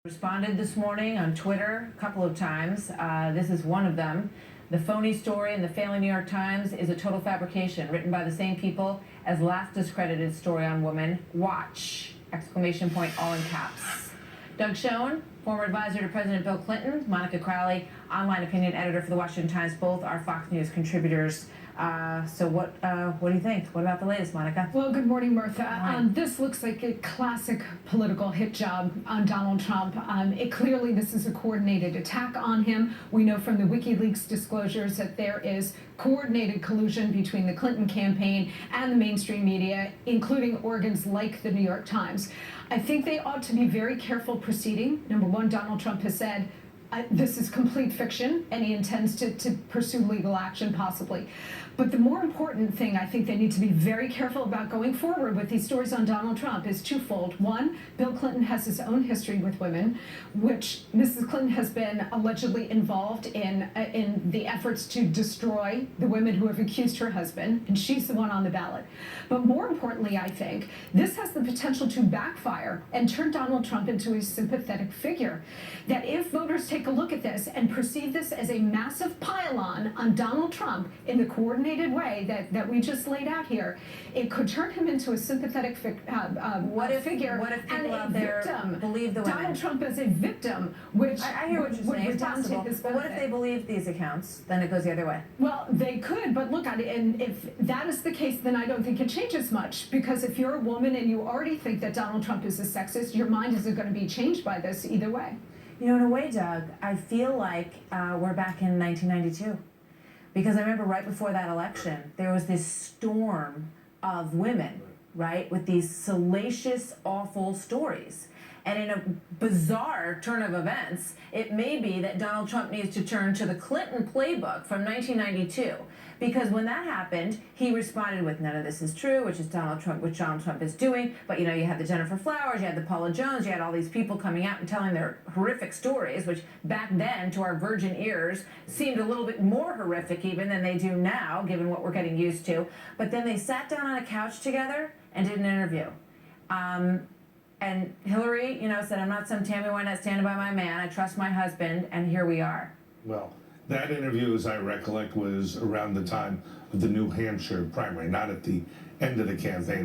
Responded this morning on Twitter a couple of times. This is one of them. The phony story in the failing New York Times is a total fabrication written by the same people as last discredited story on women. Watch! Exclamation point, all in caps. Doug Schoen, former advisor to President Bill Clinton, Monica Crowley, online opinion editor for the Washington Times, both are Fox News contributors. So what do you think? What about the latest, Monica? Well, good morning, Martha. Hi. This looks like a classic political hit job on Donald Trump. Clearly, this is a coordinated attack on him. We know from the WikiLeaks disclosures that there is coordinated collusion between the Clinton campaign and the mainstream media, including organs like the New York Times. I think they ought to be very careful proceeding. Number one, Donald Trump has said, this is complete fiction, and he intends to pursue legal action, possibly. But the more important thing I think they need to be very careful about going forward with these stories on Donald Trump is twofold. One, Bill Clinton has his own history with women, which Mrs. Clinton has been allegedly involved in the efforts to destroy the women who have accused her husband, and she's the one on the ballot. But more importantly, I think, this has the potential to backfire and turn Donald Trump into a sympathetic figure. That if voters take a look at this and perceive this as a massive pile-on Donald Trump in the coordinated way that we just laid out here, it could turn him into a sympathetic figure What if people out there believe the women? Donald Trump as a victim, which I hear what you're saying. It's possible. But what if they believe these accounts? Then it goes the other way. Well, they could, but look, and if that is the case, then I don't think it changes much. Because if you're a woman and you already think that Donald Trump is a sexist, your mind isn't going to be changed by this either way. You know, in a way, Doug, I feel like we're back in 1992. Because I remember right before that election, there was this storm of women, right, with these salacious, awful stories. And in a bizarre turn of events, it may be that Donald Trump needs to turn to the Clinton playbook from 1992. Because when that happened, he responded with, none of this is true, which Donald Trump is doing. But, you know, you had the Jennifer Flowers, you had the Paula Jones, you had all these people coming out and telling their horrific stories, which back then, to our virgin ears, seemed a little bit more horrific even than they do now, given what we're getting used to. But then they sat down on a couch together and did an interview. And Hillary, you know, said, I'm not some Tammy Wynette standing by my man. I trust my husband, and here we are. Well, that interview, as I recollect, was around the time of the New Hampshire primary, not at the end of the campaign.